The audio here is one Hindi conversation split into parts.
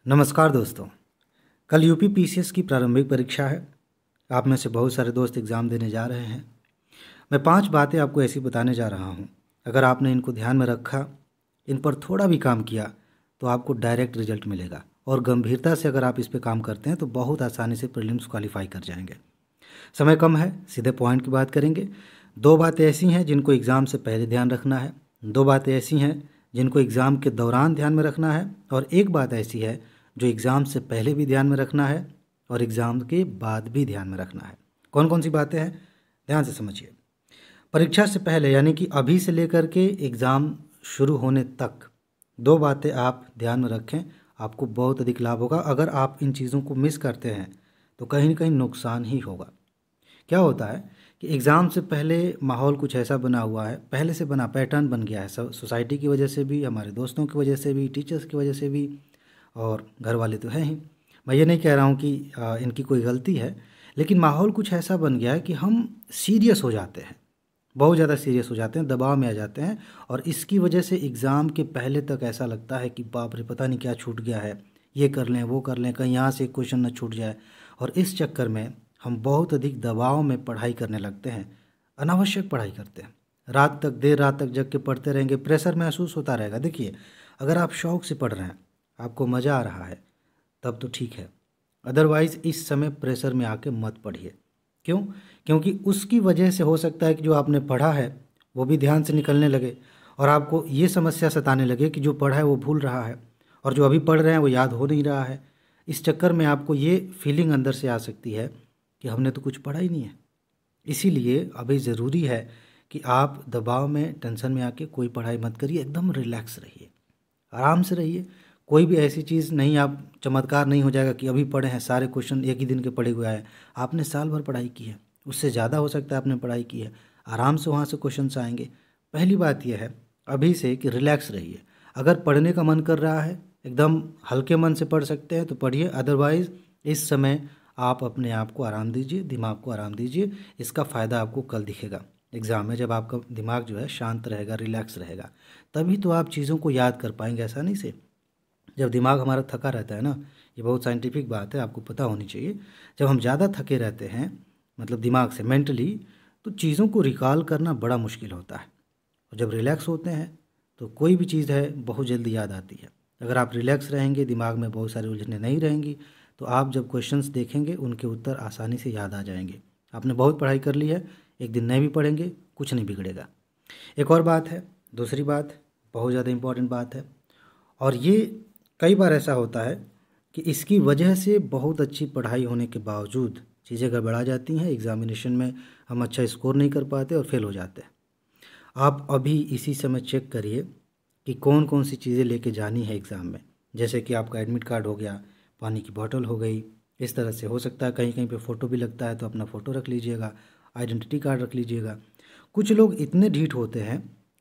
नमस्कार दोस्तों। कल यूपी पीसीएस की प्रारंभिक परीक्षा है। आप में से बहुत सारे दोस्त एग्ज़ाम देने जा रहे हैं। मैं 5 बातें आपको ऐसी बताने जा रहा हूँ। अगर आपने इनको ध्यान में रखा, इन पर थोड़ा भी काम किया तो आपको डायरेक्ट रिजल्ट मिलेगा और गंभीरता से अगर आप इस पे काम करते हैं तो बहुत आसानी से प्रीलिम्स क्वालिफाई कर जाएंगे। समय कम है, सीधे पॉइंट की बात करेंगे। 2 बातें ऐसी हैं जिनको एग्ज़ाम से पहले ध्यान रखना है, 2 बातें ऐसी हैं जिनको एग्ज़ाम के दौरान ध्यान में रखना है और एक बात ऐसी है जो एग्ज़ाम से पहले भी ध्यान में रखना है और एग्ज़ाम के बाद भी ध्यान में रखना है। कौन कौन सी बातें हैं, ध्यान से समझिए। परीक्षा से पहले यानी कि अभी से लेकर के एग्ज़ाम शुरू होने तक 2 बातें आप ध्यान में रखें, आपको बहुत अधिक लाभ होगा। अगर आप इन चीज़ों को मिस करते हैं तो कहीं न कहीं नुकसान ही होगा। क्या होता है कि एग्ज़ाम से पहले माहौल कुछ ऐसा बना हुआ है, पहले से बना पैटर्न बन गया है, सोसाइटी की वजह से भी, हमारे दोस्तों की वजह से भी, टीचर्स की वजह से भी, और घर वाले तो हैं ही। मैं ये नहीं कह रहा हूँ कि इनकी कोई गलती है, लेकिन माहौल कुछ ऐसा बन गया है कि हम सीरियस हो जाते हैं, बहुत ज़्यादा सीरियस हो जाते हैं, दबाव में आ जाते हैं और इसकी वजह से एग्ज़ाम के पहले तक ऐसा लगता है कि बाप रे पता नहीं क्या छूट गया है, ये कर लें वो कर लें, कहीं यहाँ से एक क्वेश्चन ना छूट जाए। और इस चक्कर में हम बहुत अधिक दबाव में पढ़ाई करने लगते हैं, अनावश्यक पढ़ाई करते हैं, रात तक देर रात तक जग के पढ़ते रहेंगे, प्रेशर महसूस होता रहेगा। देखिए, अगर आप शौक़ से पढ़ रहे हैं, आपको मज़ा आ रहा है, तब तो ठीक है, अदरवाइज़ इस समय प्रेशर में आके मत पढ़िए। क्यों? क्योंकि उसकी वजह से हो सकता है कि जो आपने पढ़ा है वो भी ध्यान से निकलने लगे और आपको ये समस्या सताने लगे कि जो पढ़ा है वो भूल रहा है और जो अभी पढ़ रहे हैं वो याद हो नहीं रहा है। इस चक्कर में आपको ये फीलिंग अंदर से आ सकती है कि हमने तो कुछ पढ़ा ही नहीं है। इसीलिए अभी ज़रूरी है कि आप दबाव में, टेंशन में आके कोई पढ़ाई मत करिए, एकदम रिलैक्स रहिए, आराम से रहिए। कोई भी ऐसी चीज़ नहीं, आप चमत्कार नहीं हो जाएगा कि अभी पढ़े हैं सारे क्वेश्चन एक ही दिन के पढ़े हुए आए। आपने साल भर पढ़ाई की है, उससे ज़्यादा हो सकता है आपने पढ़ाई की है, आराम से वहाँ से क्वेश्चंस आएंगे। पहली बात यह है अभी से कि रिलैक्स रहिए। अगर पढ़ने का मन कर रहा है, एकदम हल्के मन से पढ़ सकते हैं तो पढ़िए, अदरवाइज़ इस समय आप अपने आप को आराम दीजिए, दिमाग को आराम दीजिए। इसका फ़ायदा आपको कल दिखेगा एग्ज़ाम में, जब आपका दिमाग जो है शांत रहेगा, रिलैक्स रहेगा, तभी तो आप चीज़ों को याद कर पाएंगे आसानी से। जब दिमाग हमारा थका रहता है ना, ये बहुत साइंटिफिक बात है, आपको पता होनी चाहिए। जब हम ज़्यादा थके रहते हैं, मतलब दिमाग से, मेंटली, तो चीज़ों को रिकॉल करना बड़ा मुश्किल होता है। और जब रिलैक्स होते हैं तो कोई भी चीज़ है बहुत जल्दी याद आती है। अगर आप रिलैक्स रहेंगे, दिमाग में बहुत सारी उलझनें नहीं रहेंगी, तो आप जब क्वेश्चंस देखेंगे उनके उत्तर आसानी से याद आ जाएंगे। आपने बहुत पढ़ाई कर ली है, एक दिन नहीं भी पढ़ेंगे, कुछ नहीं बिगड़ेगा। एक और बात है, दूसरी बात, बहुत ज़्यादा इम्पॉर्टेंट बात है, और ये कई बार ऐसा होता है कि इसकी वजह से बहुत अच्छी पढ़ाई होने के बावजूद चीज़ें गड़बड़ा जाती हैं, एग्ज़ामिनेशन में हम अच्छा स्कोर नहीं कर पाते और फेल हो जाते हैं। आप अभी इसी समय चेक करिए कि कौन कौन सी चीज़ें लेके जानी है एग्ज़ाम में। जैसे कि आपका एडमिट कार्ड हो गया, पानी की बॉटल हो गई, इस तरह से हो सकता है कहीं कहीं पे फ़ोटो भी लगता है तो अपना फ़ोटो रख लीजिएगा, आइडेंटिटी कार्ड रख लीजिएगा। कुछ लोग इतने ढीठ होते हैं,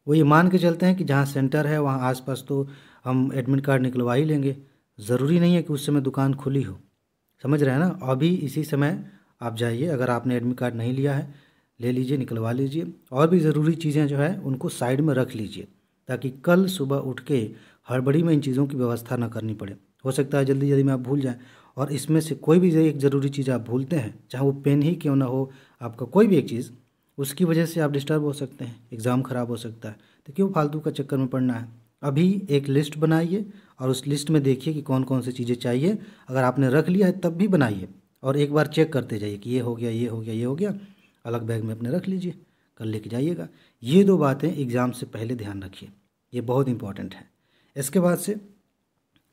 वो ये मान के चलते हैं कि जहाँ सेंटर है वहाँ आसपास तो हम एडमिट कार्ड निकलवा ही लेंगे, ज़रूरी नहीं है कि उस समय दुकान खुली हो। समझ रहे हैं ना? अभी इसी समय आप जाइए, अगर आपने एडमिट कार्ड नहीं लिया है, ले लीजिए, निकलवा लीजिए, और भी ज़रूरी चीज़ें जो है उनको साइड में रख लीजिए, ताकि कल सुबह उठ के हड़बड़ी में इन चीज़ों की व्यवस्था ना करनी पड़े। हो सकता है जल्दी जल्दी में आप भूल जाएं, और इसमें से कोई भी एक ज़रूरी चीज़ आप भूलते हैं, चाहे वो पेन ही क्यों ना हो, आपका कोई भी एक चीज़, उसकी वजह से आप डिस्टर्ब हो सकते हैं, एग्ज़ाम ख़राब हो सकता है। तो क्यों फालतू का चक्कर में पड़ना है? अभी एक लिस्ट बनाइए और उस लिस्ट में देखिए कि कौन कौन सी चीज़ें चाहिए। अगर आपने रख लिया है तब भी बनाइए और एक बार चेक करते जाइए कि ये हो गया, ये हो गया, ये हो गया, अलग बैग में अपने रख लीजिए, कल लेके जाइएगा। ये 2 बातें एग्ज़ाम से पहले ध्यान रखिए, ये बहुत इंपॉर्टेंट है। इसके बाद से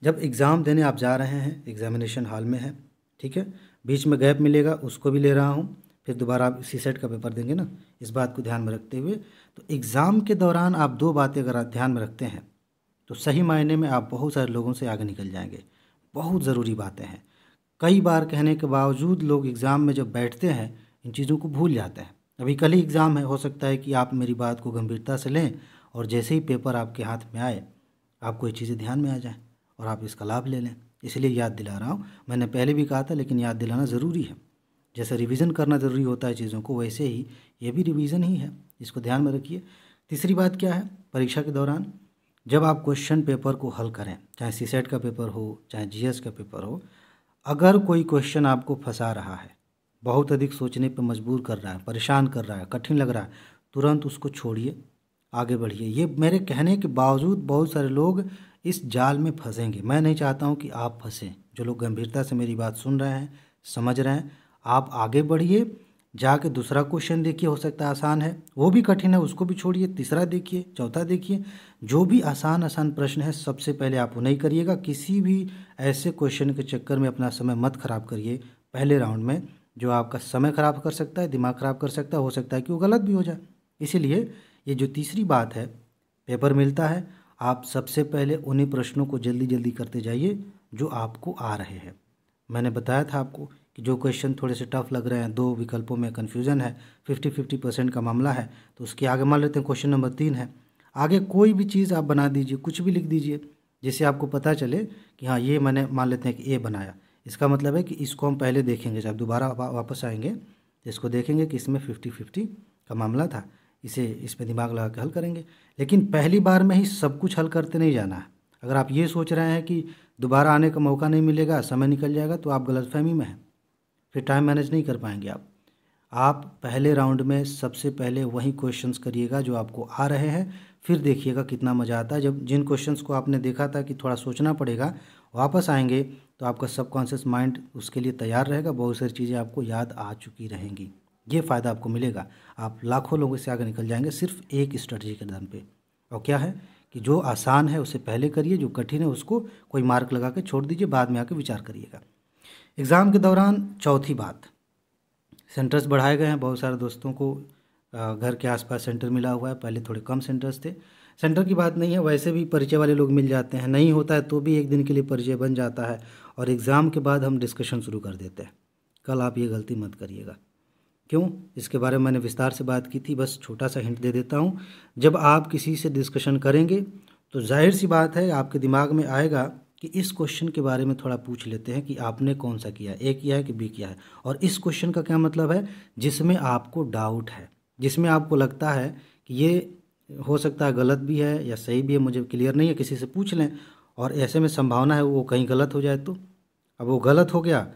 जब एग्ज़ाम देने आप जा रहे हैं, एग्ज़ामिनेशन हॉल में हैं, ठीक है, बीच में गैप मिलेगा, उसको भी ले रहा हूँ, फिर दोबारा आप सीसेट का पेपर देंगे ना, इस बात को ध्यान में रखते हुए, तो एग्ज़ाम के दौरान आप 2 बातें अगर आप ध्यान में रखते हैं तो सही मायने में आप बहुत सारे लोगों से आगे निकल जाएंगे। बहुत ज़रूरी बातें हैं। कई बार कहने के बावजूद लोग एग्ज़ाम में जब बैठते हैं इन चीज़ों को भूल जाते हैं। अभी कल ही एग्ज़ाम है, हो सकता है कि आप मेरी बात को गंभीरता से लें और जैसे ही पेपर आपके हाथ में आए आपको ये चीज़ें ध्यान में आ जाएं और आप इसका लाभ ले लें। इसलिए याद दिला रहा हूँ, मैंने पहले भी कहा था, लेकिन याद दिलाना ज़रूरी है। जैसे रिवीजन करना ज़रूरी होता है चीज़ों को, वैसे ही ये भी रिवीजन ही है, इसको ध्यान में रखिए। तीसरी बात क्या है, परीक्षा के दौरान जब आप क्वेश्चन पेपर को हल करें, चाहे सीसेट का पेपर हो चाहे जीएस का पेपर हो, अगर कोई क्वेश्चन आपको फंसा रहा है, बहुत अधिक सोचने पर मजबूर कर रहा है, परेशान कर रहा है, कठिन लग रहा है, तुरंत उसको छोड़िए, आगे बढ़िए। ये मेरे कहने के बावजूद बहुत सारे लोग इस जाल में फंसेंगे। मैं नहीं चाहता हूँ कि आप फंसें। जो लोग गंभीरता से मेरी बात सुन रहे हैं, समझ रहे हैं, आप आगे बढ़िए, जाके दूसरा क्वेश्चन देखिए, हो सकता है आसान है, वो भी कठिन है उसको भी छोड़िए, तीसरा देखिए, चौथा देखिए। जो भी आसान आसान प्रश्न है सबसे पहले आप उन्हें करिएगा। किसी भी ऐसे क्वेश्चन के चक्कर में अपना समय मत खराब करिए पहले राउंड में, जो आपका समय खराब कर सकता है, दिमाग खराब कर सकता है, हो सकता है कि वो गलत भी हो जाए। इसीलिए ये जो तीसरी बात है, पेपर मिलता है, आप सबसे पहले उन्हीं प्रश्नों को जल्दी जल्दी करते जाइए जो आपको आ रहे हैं। मैंने बताया था आपको कि जो क्वेश्चन थोड़े से टफ लग रहे हैं, 2 विकल्पों में कन्फ्यूज़न है, 50-50% का मामला है, तो उसके आगे मान लेते हैं क्वेश्चन नंबर 3 है। आगे कोई भी चीज़ आप बना दीजिए, कुछ भी लिख दीजिए, जिससे आपको पता चले कि हाँ, ये मैंने मान लेते हैं कि ए बनाया। इसका मतलब है कि इसको हम पहले देखेंगे, जब दोबारा वापस आएंगे तो इसको देखेंगे कि इसमें 50-50 का मामला था, इसे इस पे दिमाग लगा के हल करेंगे। लेकिन पहली बार में ही सब कुछ हल करते नहीं जाना है। अगर आप ये सोच रहे हैं कि दोबारा आने का मौका नहीं मिलेगा, समय निकल जाएगा, तो आप गलतफहमी में हैं, फिर टाइम मैनेज नहीं कर पाएंगे आप। आप पहले राउंड में सबसे पहले वही क्वेश्चंस करिएगा जो आपको आ रहे हैं, फिर देखिएगा कितना मज़ा आता है। जब जिन क्वेश्चंस को आपने देखा था कि थोड़ा सोचना पड़ेगा, वापस आएंगे तो आपका सबकॉन्शियस माइंड उसके लिए तैयार रहेगा, बहुत सारी चीज़ें आपको याद आ चुकी रहेंगी। ये फ़ायदा आपको मिलेगा। आप लाखों लोगों से आगे निकल जाएंगे सिर्फ एक स्ट्रेटजी के दम पे। और क्या है कि जो आसान है उसे पहले करिए, जो कठिन है उसको कोई मार्क लगा के छोड़ दीजिए, बाद में आके विचार करिएगा। एग्ज़ाम के दौरान चौथी बात, सेंटर्स बढ़ाए गए हैं। बहुत सारे दोस्तों को घर के आसपास सेंटर मिला हुआ है, पहले थोड़े कम सेंटर्स थे। सेंटर की बात नहीं है, वैसे भी परिचय वाले लोग मिल जाते हैं, नहीं होता है तो भी एक दिन के लिए परिचय बन जाता है, और एग्ज़ाम के बाद हम डिस्कशन शुरू कर देते हैं। कल आप ये गलती मत करिएगा। क्यों? इसके बारे में मैंने विस्तार से बात की थी, बस छोटा सा हिंट दे देता हूँ। जब आप किसी से डिस्कशन करेंगे तो जाहिर सी बात है आपके दिमाग में आएगा कि इस क्वेश्चन के बारे में थोड़ा पूछ लेते हैं कि आपने कौन सा किया, ए किया है कि बी किया है, और इस क्वेश्चन का क्या मतलब है, जिसमें आपको डाउट है, जिसमें आपको लगता है कि ये हो सकता है गलत भी है या सही भी है, मुझे क्लियर नहीं है, किसी से पूछ लें, और ऐसे में संभावना है वो कहीं गलत हो जाए तो। अब वो गलत हो गया,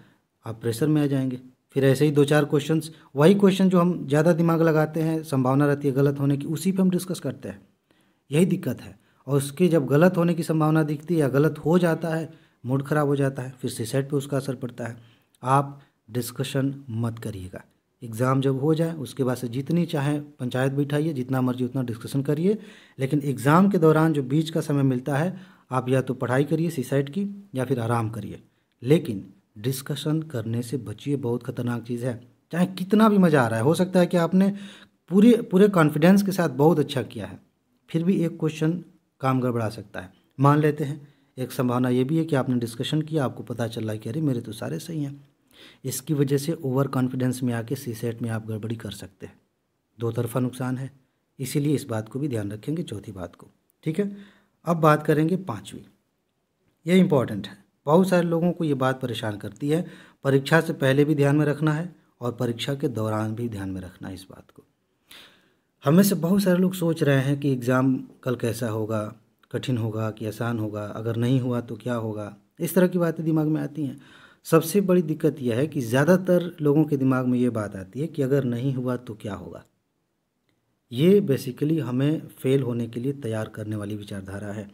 आप प्रेशर में आ जाएंगे। फिर ऐसे ही 2-4 क्वेश्चंस, वही क्वेश्चन जो हम ज़्यादा दिमाग लगाते हैं, संभावना रहती है गलत होने की, उसी पे हम डिस्कस करते हैं। यही दिक्कत है। और उसके जब गलत होने की संभावना दिखती है या गलत हो जाता है, मूड ख़राब हो जाता है, फिर सीसेट पे उसका असर पड़ता है। आप डिस्कशन मत करिएगा। एग्ज़ाम जब हो जाए उसके बाद से जितनी चाहे पंचायत बिठाइए, जितना मर्जी उतना डिस्कशन करिए, लेकिन एग्ज़ाम के दौरान जो बीच का समय मिलता है, आप या तो पढ़ाई करिए सीसेट की या फिर आराम करिए, लेकिन डिस्कशन करने से बचिए। बहुत ख़तरनाक चीज़ है। चाहे कितना भी मज़ा आ रहा है, हो सकता है कि आपने पूरे पूरे कॉन्फिडेंस के साथ बहुत अच्छा किया है, फिर भी एक क्वेश्चन काम गड़बड़ा सकता है। मान लेते हैं एक संभावना ये भी है कि आपने डिस्कशन किया, आपको पता चल रहा है कि अरे मेरे तो सारे सही हैं, इसकी वजह से ओवर कॉन्फिडेंस में आके सीसेट में आप गड़बड़ी कर सकते हैं। दो तरफा नुकसान है, इसीलिए इस बात को भी ध्यान रखेंगे, चौथी बात को। ठीक है, अब बात करेंगे पाँचवीं। ये इम्पॉर्टेंट है, बहुत सारे लोगों को ये बात परेशान करती है। परीक्षा से पहले भी ध्यान में रखना है और परीक्षा के दौरान भी ध्यान में रखना है इस बात को। हमें से बहुत सारे लोग सोच रहे हैं कि एग्ज़ाम कल कैसा होगा, कठिन होगा कि आसान होगा, अगर नहीं हुआ तो क्या होगा, इस तरह की बातें दिमाग में आती हैं। सबसे बड़ी दिक्कत यह है कि ज़्यादातर लोगों के दिमाग में ये बात आती है कि अगर नहीं हुआ तो क्या होगा। ये बेसिकली हमें फेल होने के लिए तैयार करने वाली विचारधारा है।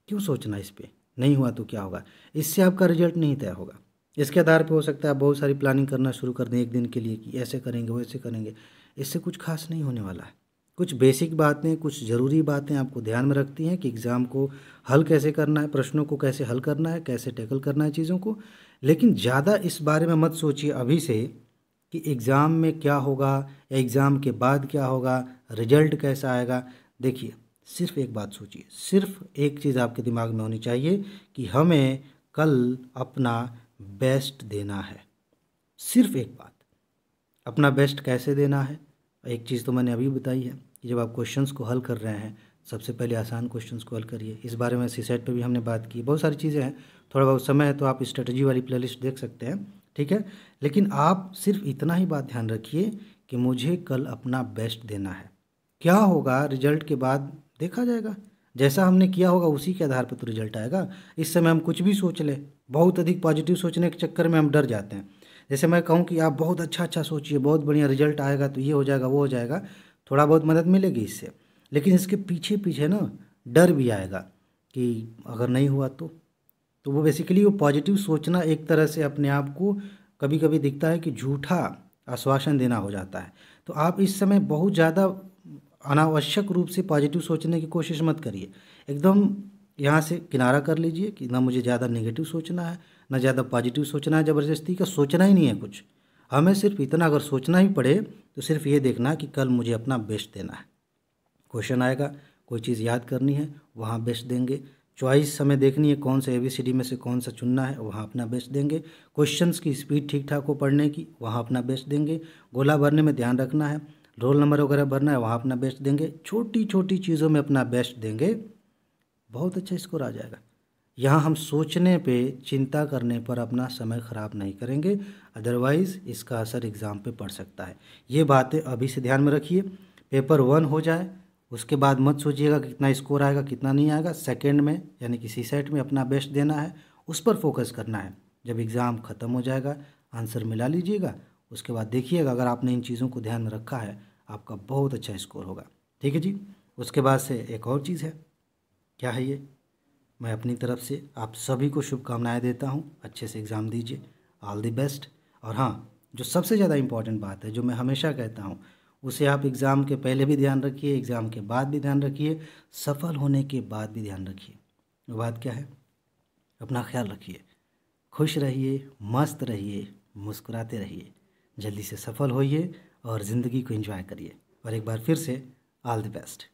क्यों सोचना इस पे, नहीं हुआ तो क्या होगा, इससे आपका रिजल्ट नहीं तय होगा। इसके आधार पे हो सकता है आप बहुत सारी प्लानिंग करना शुरू कर दें एक दिन के लिए कि ऐसे करेंगे वैसे करेंगे, इससे कुछ खास नहीं होने वाला है। कुछ बेसिक बातें, कुछ ज़रूरी बातें आपको ध्यान में रखती हैं कि एग्ज़ाम को हल कैसे करना है, प्रश्नों को कैसे हल करना है, कैसे टैकल करना है चीज़ों को। लेकिन ज़्यादा इस बारे में मत सोचिए अभी से कि एग्ज़ाम में क्या होगा या एग्ज़ाम के बाद क्या होगा, रिजल्ट कैसा आएगा। देखिए, सिर्फ एक बात सोचिए, सिर्फ एक चीज़ आपके दिमाग में होनी चाहिए कि हमें कल अपना बेस्ट देना है। सिर्फ एक बात, अपना बेस्ट कैसे देना है। एक चीज़ तो मैंने अभी बताई है कि जब आप क्वेश्चंस को हल कर रहे हैं, सबसे पहले आसान क्वेश्चंस को हल करिए। इस बारे में सीसेट पे भी हमने बात की, बहुत सारी चीज़ें हैं, थोड़ा बहुत समय है तो आप स्ट्रेटजी वाली प्लेलिस्ट देख सकते हैं। ठीक है, लेकिन आप सिर्फ इतना ही बात ध्यान रखिए कि मुझे कल अपना बेस्ट देना है। क्या होगा रिजल्ट के बाद देखा जाएगा। जैसा हमने किया होगा उसी के आधार पर तो रिजल्ट आएगा। इस समय हम कुछ भी सोच लें, बहुत अधिक पॉजिटिव सोचने के चक्कर में हम डर जाते हैं। जैसे मैं कहूँ कि आप बहुत अच्छा सोचिए, बहुत बढ़िया रिजल्ट आएगा, तो ये हो जाएगा वो हो जाएगा, थोड़ा बहुत मदद मिलेगी इससे, लेकिन इसके पीछे पीछे ना डर भी आएगा कि अगर नहीं हुआ तो वो बेसिकली वो पॉजिटिव सोचना एक तरह से अपने आप को कभी कभी दिखता है कि झूठा आश्वासन देना हो जाता है। तो आप इस समय बहुत ज़्यादा अनावश्यक रूप से पॉजिटिव सोचने की कोशिश मत करिए। एकदम यहाँ से किनारा कर लीजिए कि ना मुझे ज़्यादा नेगेटिव सोचना है, ना ज़्यादा पॉजिटिव सोचना है। ज़बरदस्ती का सोचना ही नहीं है कुछ, हमें सिर्फ इतना अगर सोचना ही पड़े तो सिर्फ ये देखना कि कल मुझे अपना बेस्ट देना है। क्वेश्चन आएगा, कोई चीज़ याद करनी है, वहाँ बेस्ट देंगे। चॉइस हमें देखनी है, कौन सा ABCD में से कौन सा चुनना है, वहाँ अपना बेस्ट देंगे। क्वेश्चंस की स्पीड ठीक ठाक हो पढ़ने की, वहाँ अपना बेस्ट देंगे। गोला भरने में ध्यान रखना है, रोल नंबर वगैरह भरना है, वहाँ अपना बेस्ट देंगे। छोटी छोटी चीज़ों में अपना बेस्ट देंगे, बहुत अच्छा स्कोर आ जाएगा। यहाँ हम सोचने पे, चिंता करने पर अपना समय ख़राब नहीं करेंगे, अदरवाइज़ इसका असर एग्ज़ाम पे पड़ सकता है। ये बातें अभी से ध्यान में रखिए। पेपर 1 हो जाए उसके बाद मत सोचिएगा कि कितना स्कोर आएगा कितना नहीं आएगा। सेकंड में यानी कि CSET में अपना बेस्ट देना है, उस पर फोकस करना है। जब एग्ज़ाम ख़त्म हो जाएगा आंसर मिला लीजिएगा, उसके बाद देखिएगा अगर आपने इन चीज़ों को ध्यान में रखा है आपका बहुत अच्छा स्कोर होगा। ठीक है जी। उसके बाद से एक और चीज़ है, क्या है ये, मैं अपनी तरफ से आप सभी को शुभकामनाएं देता हूं, अच्छे से एग्ज़ाम दीजिए, ऑल द बेस्ट। और हाँ, जो सबसे ज़्यादा इम्पॉर्टेंट बात है जो मैं हमेशा कहता हूं, उसे आप एग्ज़ाम के पहले भी ध्यान रखिए, एग्ज़ाम के बाद भी ध्यान रखिए, सफल होने के बाद भी ध्यान रखिए। वो बात क्या है, अपना ख्याल रखिए, खुश रहिए, मस्त रहिए, मुस्कुराते रहिए, जल्दी से सफल होइए और ज़िंदगी को एंजॉय करिए। और एक बार फिर से ऑल द बेस्ट।